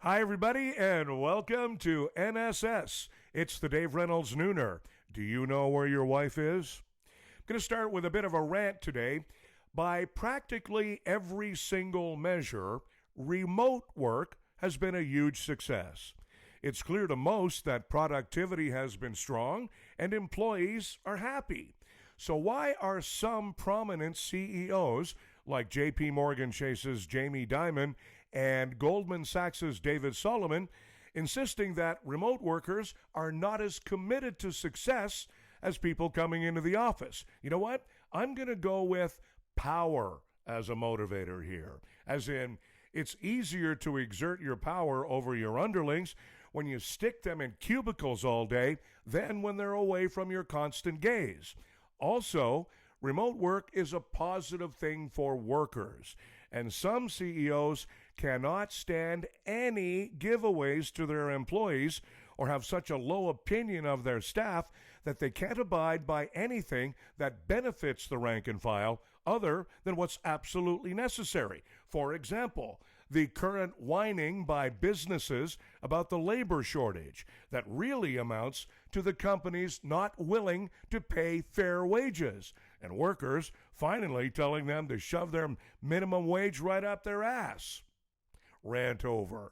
Hi, everybody, and welcome to NSS. It's the Dave Reynolds Nooner. Do you know where your wife is? I'm going to start with a bit of a rant today. By practically every single measure, remote work has been a huge success. It's clear to most that productivity has been strong and employees are happy. So why are some prominent CEOs like JP Morgan Chase's Jamie Dimon and Goldman Sachs' David Solomon insisting that remote workers are not as committed to success as people coming into the office? You know what? I'm going to go with power as a motivator here. As in, it's easier to exert your power over your underlings when you stick them in cubicles all day than when they're away from your constant gaze. Also, remote work is a positive thing for workers, and some CEOs cannot stand any giveaways to their employees or have such a low opinion of their staff that they can't abide by anything that benefits the rank and file other than what's absolutely necessary. For example, the current whining by businesses about the labor shortage that really amounts to the companies not willing to pay fair wages and workers finally telling them to shove their minimum wage right up their ass. Rant over.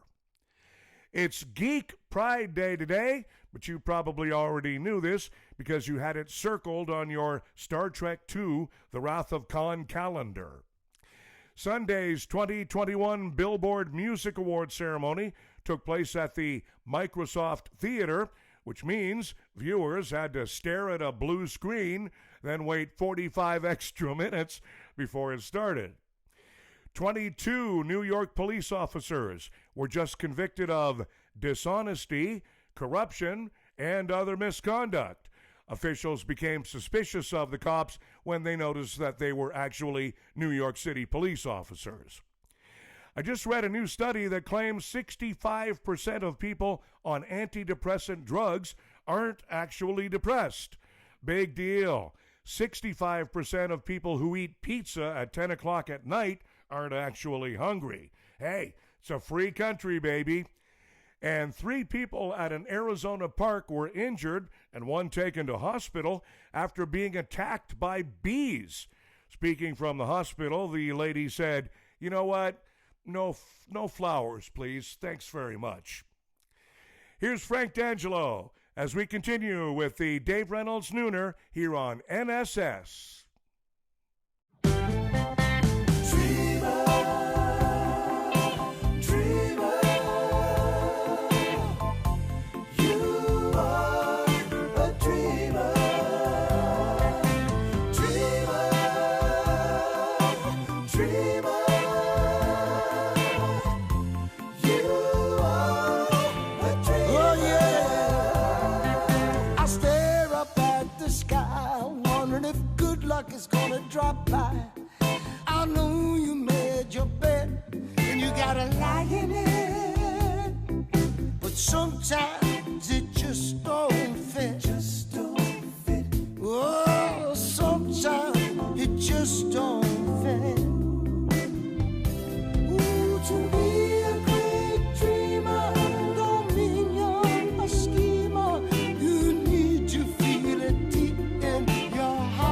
It's Geek Pride Day today, but you probably already knew this because you had it circled on your Star Trek II: The Wrath of Khan calendar. Sunday's 2021 Billboard Music Awards ceremony took place at the Microsoft Theater, which means viewers had to stare at a blue screen, then wait 45 extra minutes before it started. 22 New York police officers were just convicted of dishonesty, corruption, and other misconduct. Officials became suspicious of the cops when they noticed that they were actually New York City police officers. I just read a new study that claims 65% of people on antidepressant drugs aren't actually depressed. Big deal. 65% of people who eat pizza at 10 o'clock at night aren't actually hungry. Hey, it's a free country, baby. And 3 people at an Arizona park were injured and 1 taken to hospital after being attacked by bees. Speaking from the hospital, the lady said, "You know what? No flowers, please. Thanks very much." Here's Frank D'Angelo as we continue with the Dave Reynolds Nooner here on NSS. Is gonna drop by. I know you made your bed and you gotta lie in it, but sometimes it just don't fit. Oh, sometimes it just don't fit. Ooh, to be a great dreamer don't mean you're a schemer. You need to feel it deep in your heart.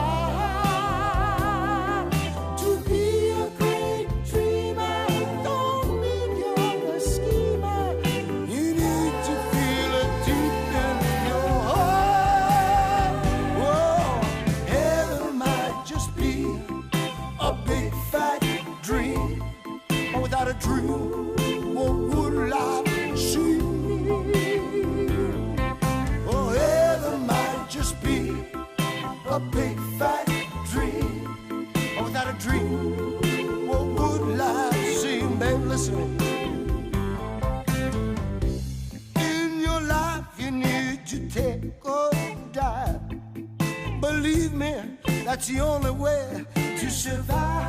A dream, what would life seem? Oh, heaven might just be a big fat dream. Oh, without a dream, what would life seem? Babe, listen. In your life, you need to take a dive. Believe me, that's the only way to survive.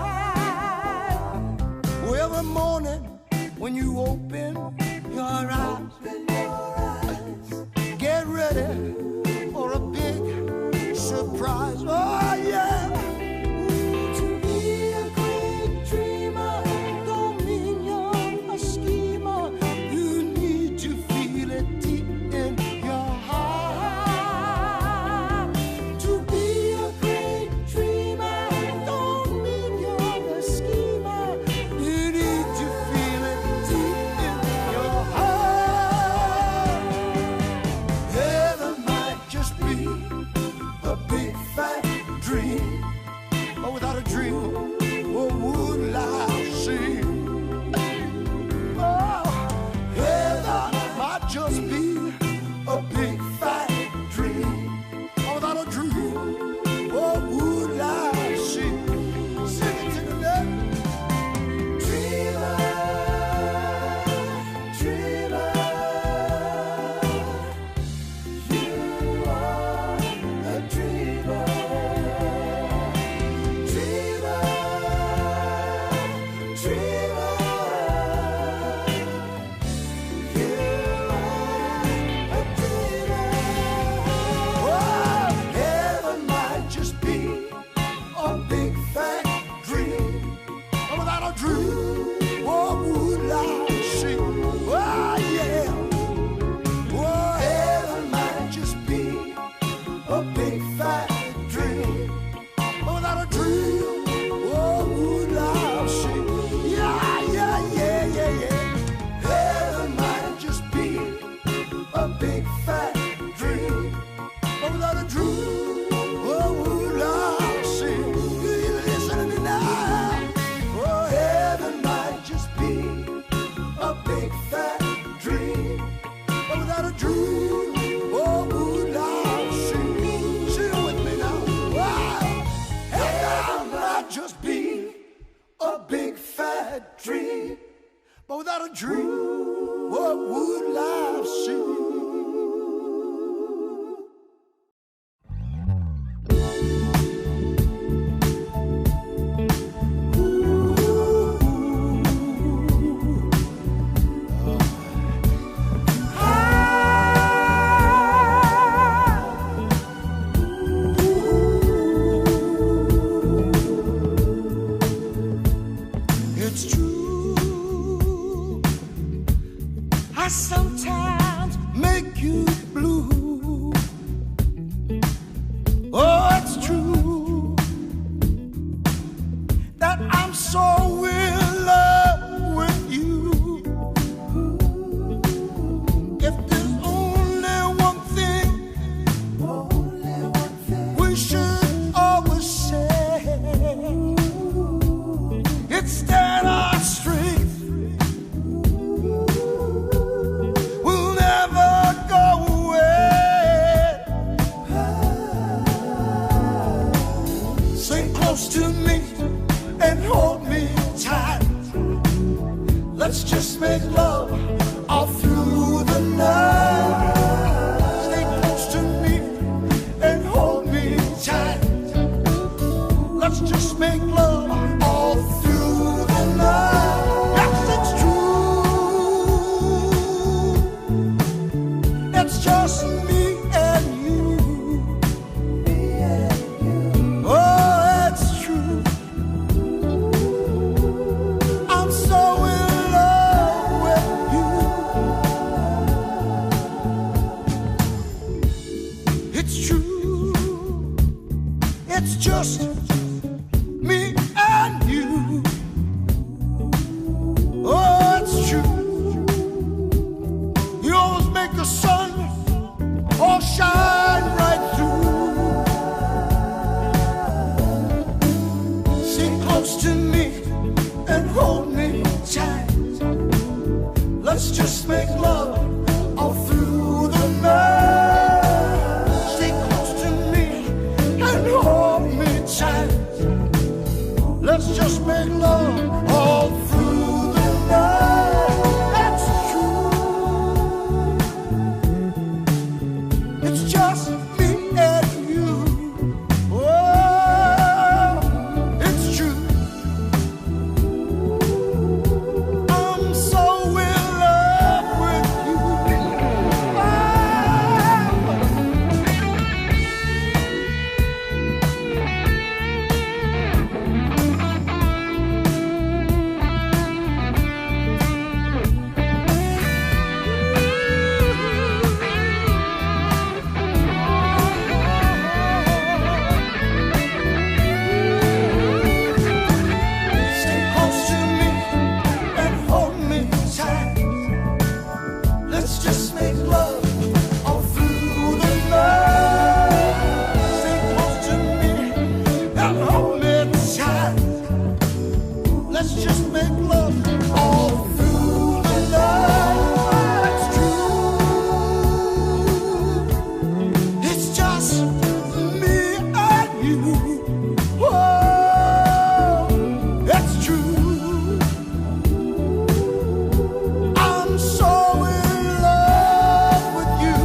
Every morning when you open your eyes, get ready for a big surprise. Oh yeah. Ooh, to be a great dreamer don't mean you're a schemer. You dream. What would I see? Sing with me now. Wow. And that might just be a big fat dream. But without a dream, what would life seem? It's true. I sometimes make you blue. Oh, it's true that I'm so in love with you. If there's only one thing we should always say, it's that our strength will never go away. Stay close to me and hold me tight. Let's just make love all through the night. Stay close to me and hold me tight. Let's just make love all through the night. Yes, it's true. It's just me and you. Oh, it's true. I'm so in love with you. It's true. It's just me and you. Oh, it's true. You always make the sun all shine right through. Sit close to me and hold me tight. Let's just make love all through the night. Stay close to me and hold me tight. Let's just make love all through the night. That's true. It's just me and you. Oh, it's true. I'm so in love with you. Stay close to me and hold me tight. Let's just make love all through the night. Stay close to me and hold me tight. Let's just make love all through the night. It's true. It's just me and you. Whoa, it's true. I'm so in love with you.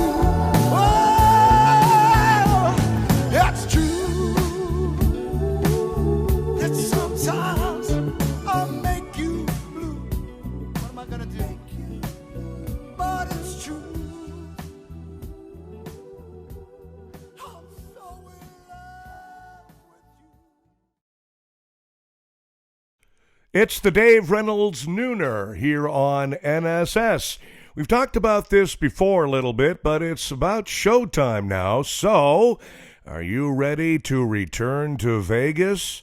Whoa, it's true. That sometimes I make you blue. What am I gonna do? But it's true. I'm so in love with you. It's the Dave Reynolds Nooner here on NSS. We've talked about this before a little bit, but it's about showtime now. So, are you ready to return to Vegas?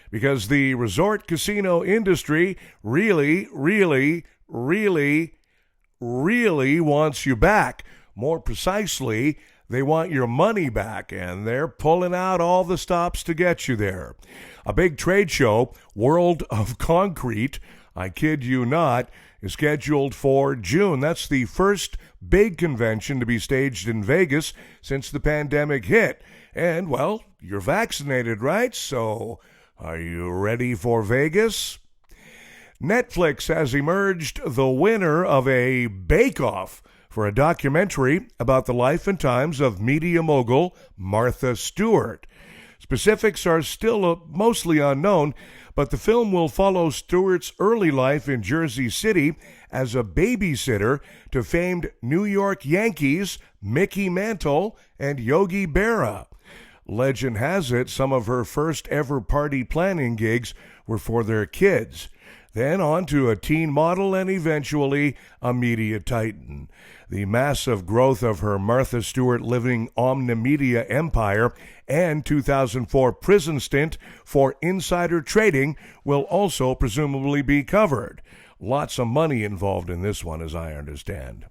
Because the resort casino industry really, really, really, really wants you back. More precisely, they want your money back, and they're pulling out all the stops to get you there. A big trade show, World of Concrete, I kid you not, is scheduled for June. That's the first big convention to be staged in Vegas since the pandemic hit. And, well, you're vaccinated, right? So, are you ready for Vegas? Netflix has emerged the winner of a bake-off for a documentary about the life and times of media mogul Martha Stewart. Specifics are still mostly unknown, but the film will follow Stewart's early life in Jersey City as a babysitter to famed New York Yankees Mickey Mantle and Yogi Berra. Legend has it some of her first ever party planning gigs were for their kids. Then on to a teen model and eventually a media titan. The massive growth of her Martha Stewart living omnimedia empire and 2004 prison stint for insider trading will also presumably be covered. Lots of money involved in this one, as I understand.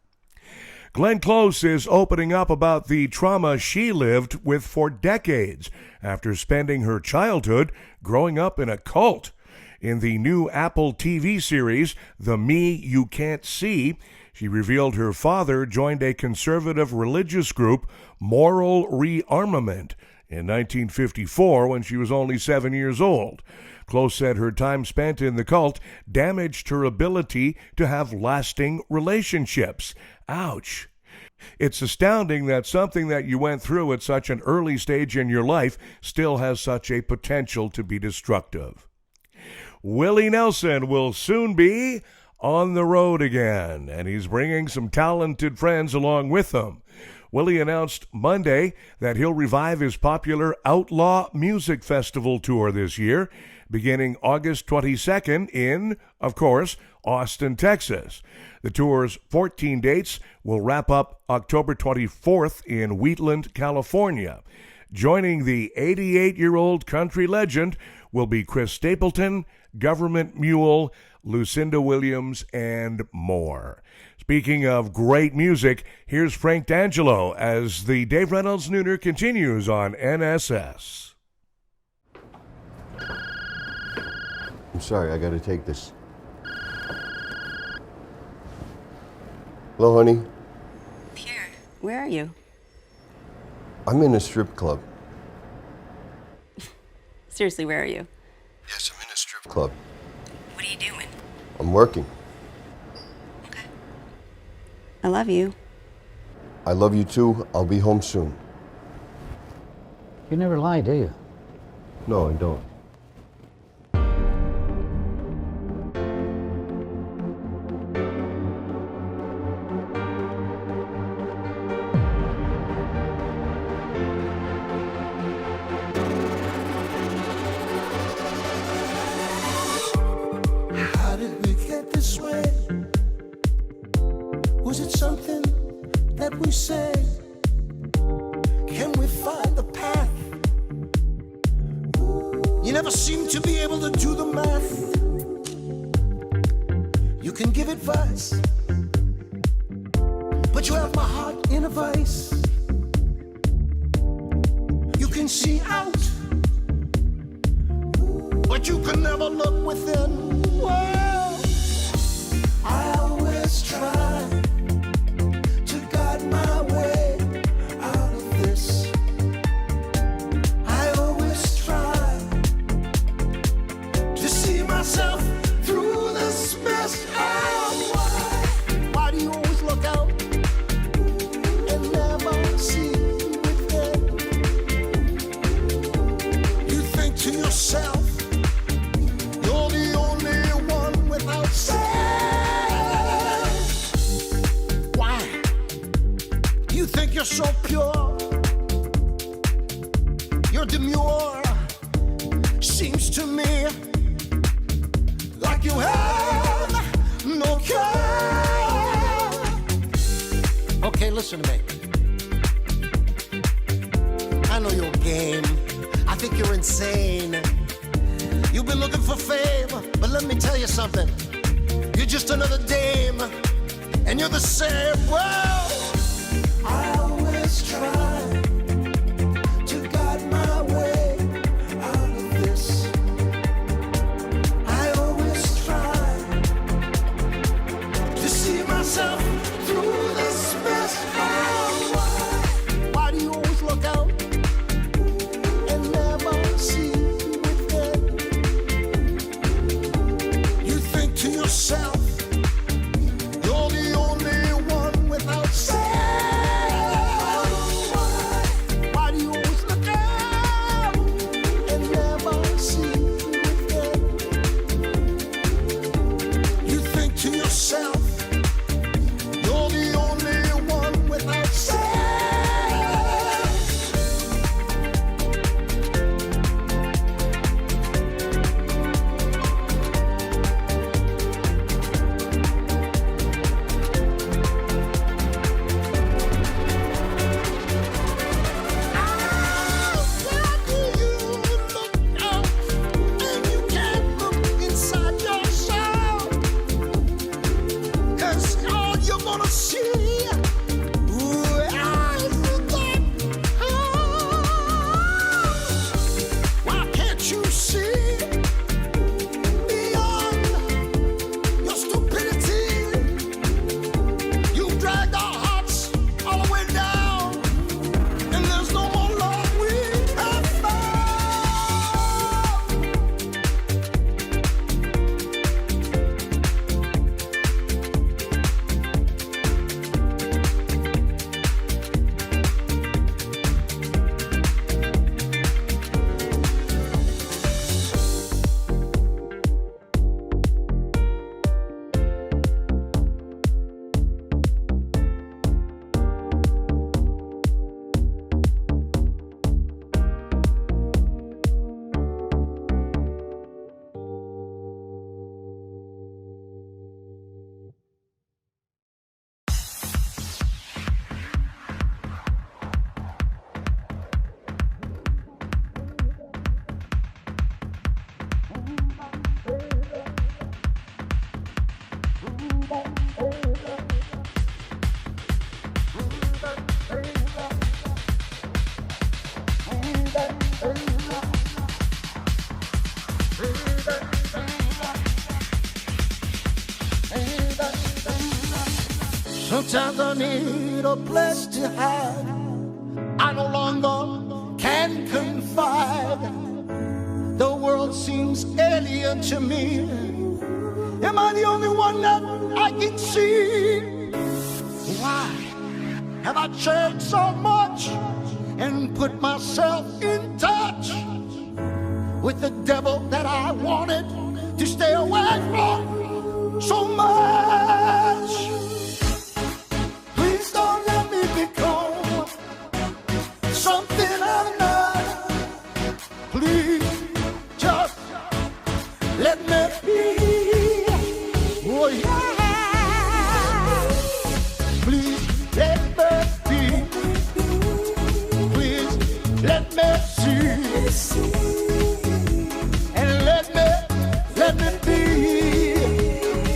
Glenn Close is opening up about the trauma she lived with for decades after spending her childhood growing up in a cult. In the new Apple TV series, The Me You Can't See, she revealed her father joined a conservative religious group, Moral Rearmament, in 1954 when she was only 7 years old. Close said her time spent in the cult damaged her ability to have lasting relationships. Ouch. It's astounding that something that you went through at such an early stage in your life still has such a potential to be destructive. Willie Nelson will soon be on the road again, and he's bringing some talented friends along with him. Willie announced Monday that he'll revive his popular Outlaw Music Festival tour this year, beginning August 22nd in, of course, Austin, Texas. The tour's 14 dates will wrap up October 24th in Wheatland, California. Joining the 88-year-old country legend will be Chris Stapleton, Government Mule, Lucinda Williams, and more. Speaking of great music, here's Frank D'Angelo as the Dave Reynolds Nooner continues on NSS. I'm sorry, I gotta take this. Hello, honey. Pierre, where are you? I'm in a strip club. Seriously, where are you? Yes, I'm in a strip club. What are you doing? I'm working. Okay. I love you. I love you too. I'll be home soon. You never lie, do you? No, I don't. How did we get this way? Was it something that we said? Can we find the path? You never seem to be able to do the math. You can give advice, but you have my heart in a vice. You can see out, but you can never look within. Well, I always try to guide my way out of this. I always try to see myself through this mess. Oh, why do you always look out and never see within? You think to yourself, you're the only one without sense. Why do you think you're so pure? You're demure. Seems to me like you have no care. Okay, listen to me. I know your game. I think you're insane. You've been looking for fame, but let me tell you something. You're just another dame, and you're the same. Well, I always try to guide my way out of this. I always try Sometimes I need a place to hide. I no longer can confide. The world seems alien to me. Am I the only one that I can see? Why have I changed so much and put myself in touch with the devil that I wanted to stay away from so much? Please don't let me become something I'm not. Please just let me be. Oh yeah. Please let me be. Please let me see. And let me be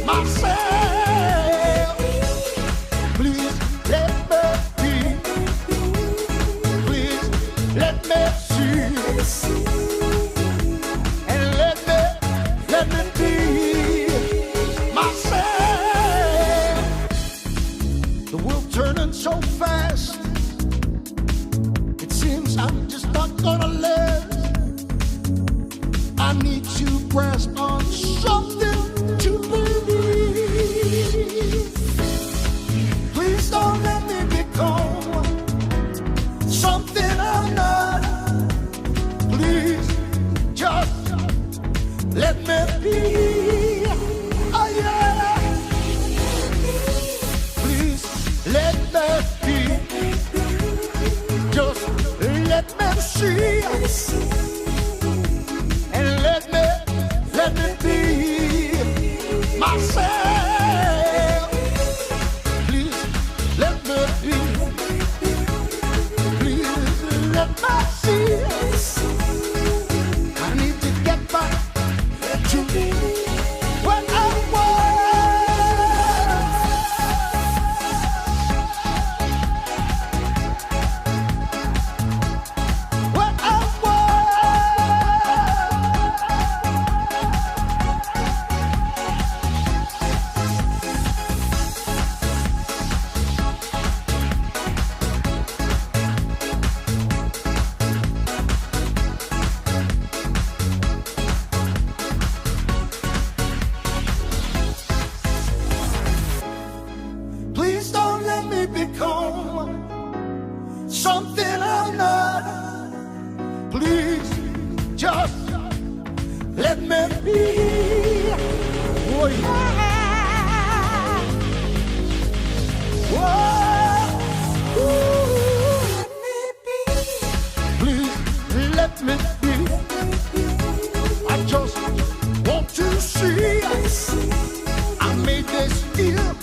myself. Please let me be. Please let me see. And let me be myself. The world turning so fast. It seems I'm just not gonna last. I need to grasp on something to believe. Please don't let me become something I'm not. Please just let me be. Oh yeah. Please let me be. Just let me see. And let me be myself. Please let me be. Please let me see. I need to get back to what I was. What I Please don't let me become something I'm not. Please just let me be. Oh yeah. Whoa. Ooh. Please let me be. I just want to see. I made this deal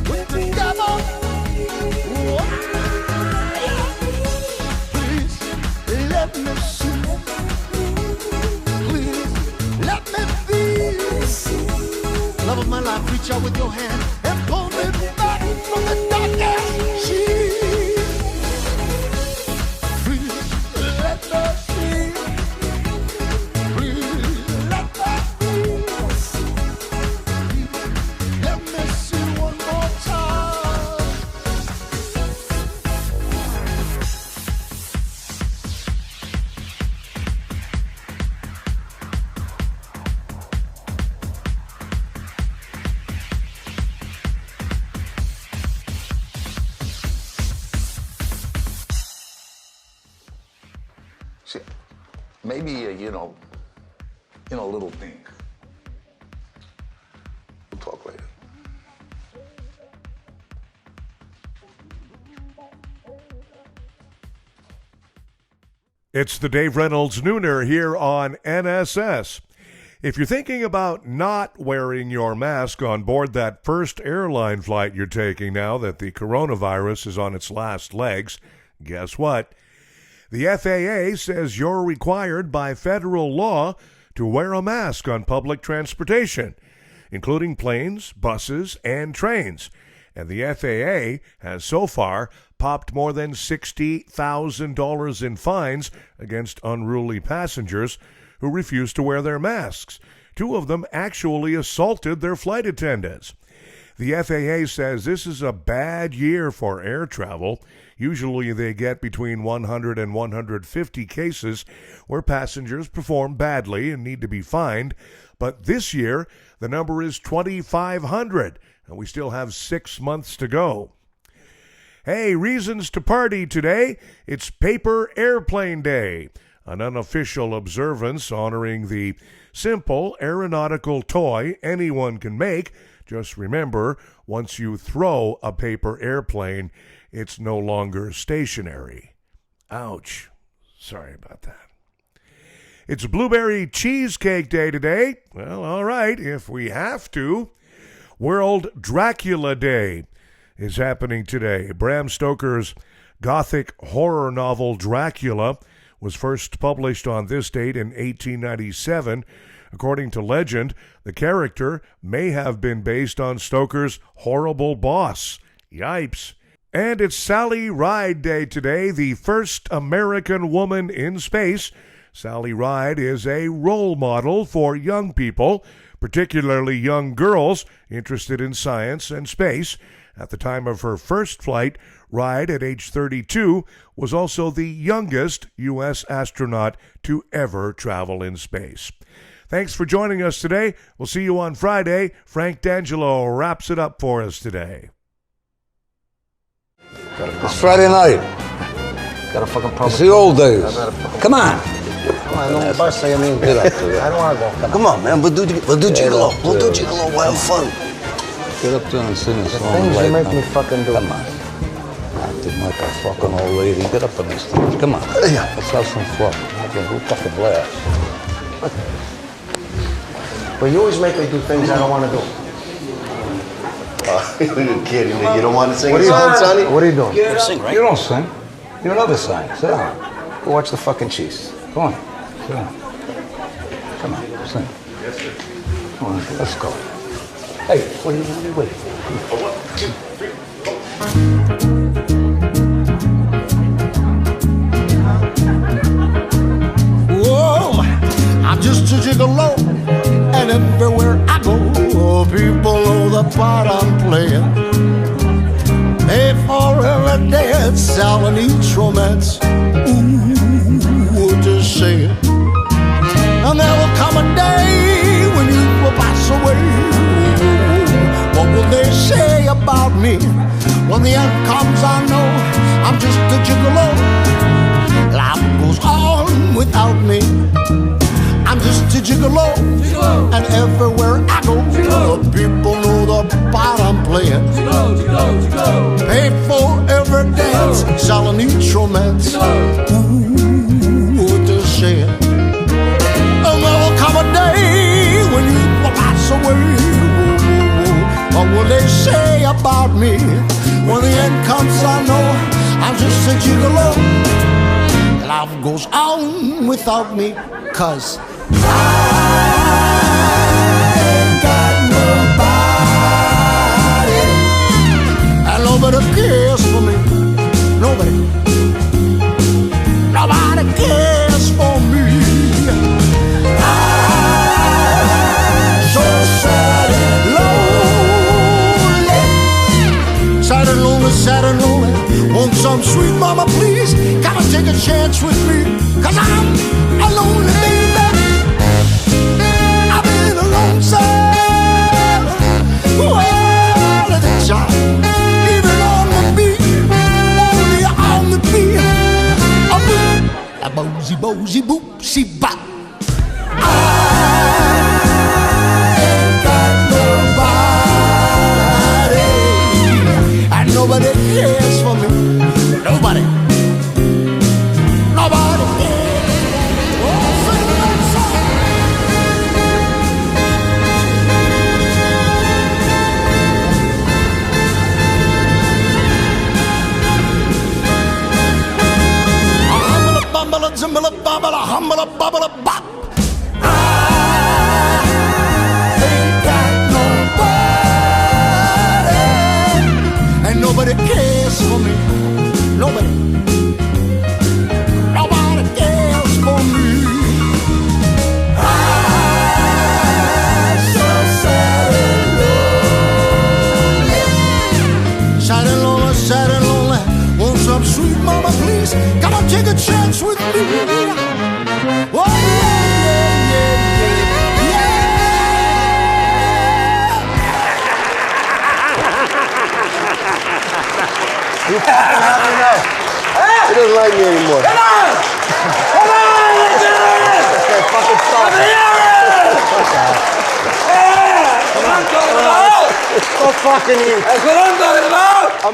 with the devil. Please let me see. Please let me feel. Love of my life, reach out with your hand and pull me back from the darkness. Please let me see. Please let me feel. Let me see one more time. See, maybe a little thing. We'll talk later. It's the Dave Reynolds Nooner here on NSS. If you're thinking about not wearing your mask on board that first airline flight you're taking now that the coronavirus is on its last legs, guess what? The FAA says you're required by federal law to wear a mask on public transportation, including planes, buses, and trains. And the FAA has so far popped more than $60,000 in fines against unruly passengers who refused to wear their masks. Two of them actually assaulted their flight attendants. The FAA says this is a bad year for air travel. Usually they get between 100 and 150 cases where passengers perform badly and need to be fined. But this year, the number is 2,500, and we still have 6 months to go. Hey, reasons to party today. It's Paper Airplane Day, an unofficial observance honoring the simple aeronautical toy anyone can make. Just remember, once you throw a paper airplane, it's no longer stationary. Ouch. Sorry about that. It's Blueberry Cheesecake Day today. Well, all right, if we have to. World Dracula Day is happening today. Bram Stoker's Gothic horror novel Dracula was first published on this date in 1897. According to legend, the character may have been based on Stoker's horrible boss. Yipes. And it's Sally Ride Day today, the first American woman in space. Sally Ride is a role model for young people, particularly young girls interested in science and space. At the time of her first flight, Ride, at age 32, was also the youngest U.S. astronaut to ever travel in space. Thanks for joining us today. We'll see you on Friday. Frank D'Angelo wraps it up for us today. It's Friday night. Got a fucking problem. It's the old days. Come on. I know bus, I mean, Get up there. I don't want to go. Come on, man. We'll do gigolo. We'll do gigolo. We'll have fun. Get up there and sing a song. Things you right make now. me fucking do. Come on. Acting like a fucking old lady. Get up on this stage. Come on. Yeah. Let's have some fun. We'll fucking blast. But you always make me do things I don't want to do. You're kidding me. You don't want to sing What a are you song, doing? Sonny? What are you doing? You sing, right? You don't sing. You never sing. Sit down. Go watch the fucking Chiefs. Come on. Sit down. Come on. Sing. Yes, sir. Come on. Let's go. Hey, wait. Whoa, I'm just a gigolo, and everywhere I go, people know the part I'm playing. Pay for every dance, selling each romance. Ooh, just say it. And there will come a day when you will pass away. What will they say about me? When the end comes, I know I'm just a gigolo. Life goes on without me. I'm just a gigolo, and everywhere I go, the people know the part I'm playing. Pay for every dance, selling each romance. Ooh, what to say? And there will come a day when you will pass away. What will they say about me? When the end comes, I know I'm just a gigolo. Life goes on without me, 'cause I ain't got nobody, and nobody cares for me. Nobody cares for me. I'm so sad and lonely. Sad and lonely, sad and lonely. Want some sweet mama, please? Gotta take a chance with me, 'cause I'm a lonely baby. I've been alone, sad all of the time. Even on the beat, only on the beat. A bozy, bozy, boopsy, bop. I ain't got nobody, and nobody cares for me. Nobody cares. Oh, sing that song. Humbala, zimbala, babala, humbala, babala, bop. I ain't got nobody, and nobody cares for me. Nobody cares for me. I'm so sad and lonely. He doesn't like me anymore. Come on! Come on! Let's do it! Okay, fucking stop. That's what I'm talking about! Go fucking eat. That's what I'm talking about!